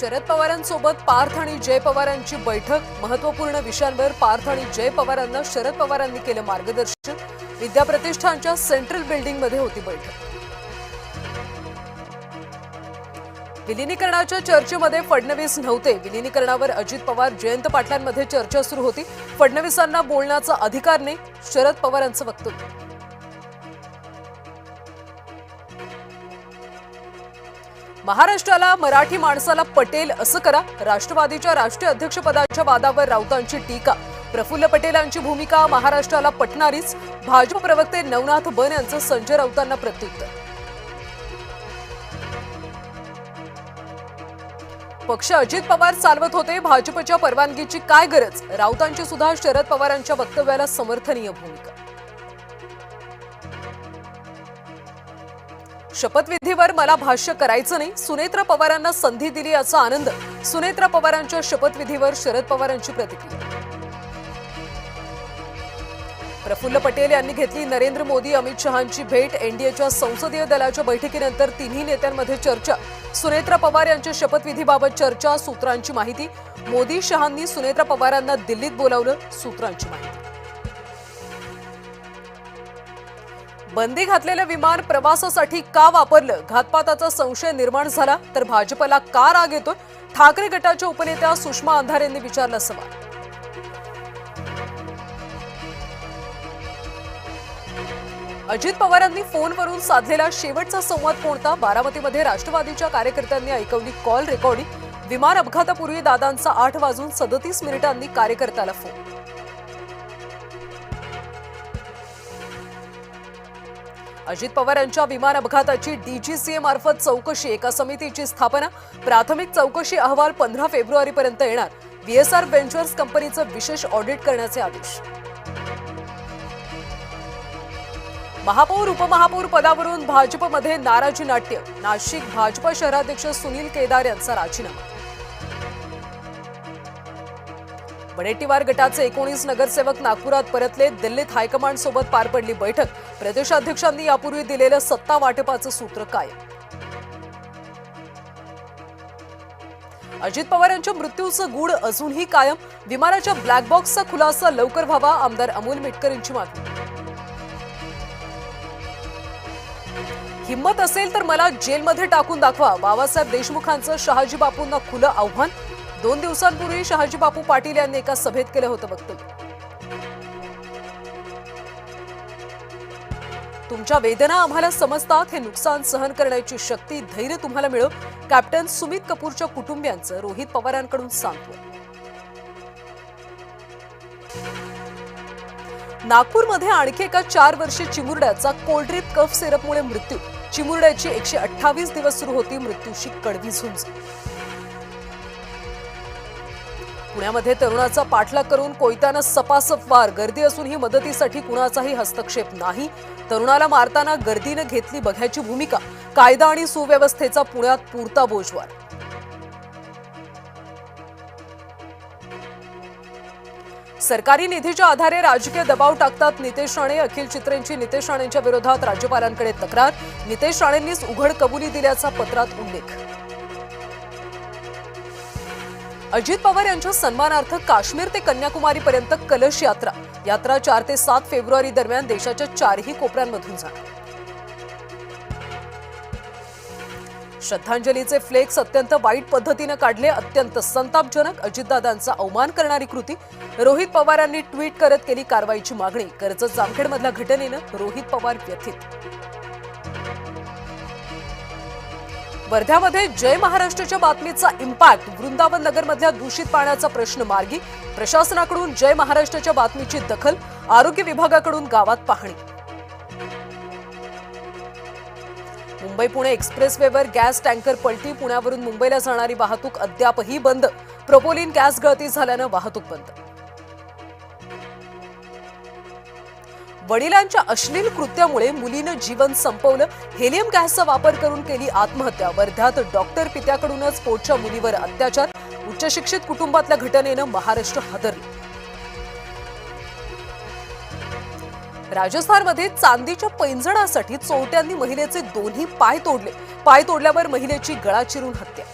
शरद पवारांसोबत पार्थ आणि जय पवारांची बैठक। महत्त्वपूर्ण विषयांवर पार्थ आणि जय पवारांना शरद पवारांनी केलं मार्गदर्शन। विद्या प्रतिष्ठानच्या सेंट्रल बिल्डिंगमध्ये होती बैठक। विलीनीकरणाच्या चर्चेमध्ये फडणवीस नव्हते। विलीनीकरणावर अजित पवार जयंत पाटलांमध्ये चर्चा सुरू होती। फडणवीसांना बोलण्याचा अधिकार नाही, शरद पवारांचं वक्तव्य। महाराष्ट्राला मराठी माणसाला पटेल असं करा। राष्ट्रवादीच्या राष्ट्रीय अध्यक्षपदाच्या वादावर राऊतांची टीका। प्रफुल्ल पटेलांची भूमिका महाराष्ट्राला पटणारीच। भाजप प्रवक्ते नवनाथ बन यांचं संजय राऊतांना प्रत्युत्तर। पक्ष अजित पवार चालवत होते, भाजपच्या परवानगीची काय गरज? राऊतांची सुद्धा शरद पवारांच्या वक्तव्याला समर्थनीय भूमिका। शपथविधीवर मला भाष्य करायचं नाही, सुनेत्रा पवारांना संधी दिली याचा आनंद। सुनेत्रा पवारांच्या शपथविधीवर शरद पवारांची प्रतिक्रिया। प्रफुल्ल पटेल यांनी घेतली नरेंद्र मोदी अमित शहांची भेट। एनडीएच्या संसदीय दलाच्या बैठकीनंतर तिन्ही नेत्यांमध्ये चर्चा। सुनेत्रा पवार यांच्या शपथविधीबाबत चर्चा, सूत्रांची माहिती। मोदी शहांनी सुनेत्रा पवारांना दिल्लीत बोलावलं, सूत्रांची माहिती। बंदी घातलेलं विमान प्रवासासाठी का वापरलं? घातपाताचा संशय निर्माण झाला तर भाजपला का राग येतोय? ठाकरे गटाच्या उपनेत्या सुषमा अंधारे यांनी विचारला सवाल। अजित पवारांनी फोनवरून साधलेला शेवटचा संवाद कोणता? बारामतीमध्ये राष्ट्रवादीच्या कार्यकर्त्यांनी ऐकवली कॉल रेकॉर्डिंग। विमान अपघातापूर्वी दादांचा 8:37 कार्यकर्त्याला फोन। अजित पवार यांच्या विमान अपघाताची डीजीसीए मार्फत चौकशी। एका समितीची स्थापना। प्राथमिक चौकशी अहवाल 15 फेब्रुवारीपर्यंत येणार। व्हीएसआर व्हेंचर्स कंपनीचं विशेष ऑडिट करण्याचे आदेश। महापौर उपमहापौर पदावरून भाजपमध्ये नाराजी नाट्य। नाशिक भाजप शहराध्यक्ष सुनील केदार यांचा राजीनामा। वडेट्टीवार गटाचे 19 नगरसेवक नागपुरात परतले। दिल्लीत हायकमांड सोबत पार पडली बैठक। प्रदेशाध्यक्षांनी यापूर्वी दिलेलं सत्ता वाटपाचं सूत्र कायम। अजित पवार यांच्या मृत्यूचं गूढ अजूनही कायम। विमानाच्या ब्लॅक बॉक्सचा खुलासा लवकर व्हावा, आमदार अमोल मिटकर यांची मागणी। हिम्मत असेल तर मला जेलमध्ये टाकून दाखवा, बाबासाहेब देशमुखांचं शहाजी बापूंना खुलं आव्हान। 2 दिवसांपूर्वी शहाजी बापू पाटील यांनी एका सभेत केलं होतं वक्तव्य। तुमच्या वेदना आम्हाला समजतात, हे नुकसान सहन करण्याची शक्ती, धैर्य तुम्हाला मिळो। कॅप्टन सुमित कपूरच्या कुटुंबियांचं रोहित पवारांकडून सांत्वन। नागपूरमध्ये आणखी एका 4 वर्षीय चिमुरड्याचा कोल्ड्रिप कफ सिरपमुळे मृत्यू। चिमुरड्याची 128 दिवस सुरू होती मृत्यूशी कडवी झुंज। पुण्यामध्ये तरुणाचा पाठलाग करून कोयत्यानं सपासप वार। गर्दी असूनही मदतीसाठी कुणाचाही हस्तक्षेप नाही। तरुणाला मारताना गर्दीनं घेतली बघ्याची भूमिका। कायदा आणि सुव्यवस्थेचा पुण्यात पुरता बोजवार। सरकारी निधीच्या आधारे राजकीय दबाव टाकतात नितेश राणे। अखिल चित्रेंची नितेश राणेंच्या विरोधात राज्यपालांकडे तक्रार। नितेश राणेंनीच उघड कबुली दिल्याचा पत्रात उल्लेख। अजित पवार यांच्या सन्मानार्थ काश्मीर ते कन्याकुमारीपर्यंत कलश यात्रा। यात्रा 4 ते 7 फेब्रुवारी दरम्यान देशाच्या 4ही कोपऱ्यांमधून जाणार। श्रद्धांजलीचे फ्लेक्स अत्यंत वाईट पद्धतीने काढले, अत्यंत संतापजनक। अजितदादांचा अवमान करणारी कृती। रोहित पवारांनी ट्विट करत केली कारवाईची मागणी। कर्जत जामखेडमधल्या घटनेनं रोहित पवार व्यथित। वर्ध्यामध्ये जय महाराष्ट्राच्या बातमीचा इम्पॅक्ट। वृंदावन नगरमधल्या दूषित पाण्याचा प्रश्न मार्गी। प्रशासनाकडून जय महाराष्ट्राच्या बातमीची दखल। आरोग्य विभागाकडून गावात पाहणी। मुंबई पुणे एक्सप्रेसवेवर गॅस टँकर पलटी। पुण्यावरून मुंबईला जाणारी वाहतूक अद्यापही बंद। प्रोपोलिन गॅस गळती झाल्यानं वाहतूक बंद। वडिलांच्या अश्लील कृत्यामुळे मुलीनं जीवन संपवलं। हेलियम गॅसचा वापर करून केली आत्महत्या। वर्ध्यात डॉक्टर पित्याकडूनच पोटच्या मुलीवर अत्याचार। उच्च शिक्षित कुटुंबातल्या घटनेनं महाराष्ट्र हादरलं। राजस्थानमध्ये चांदीच्या पैंजणासाठी चोरट्यांनी महिलेचे दोन्ही पाय तोडले। पाय तोडल्यावर महिलेची गळा चिरून हत्या।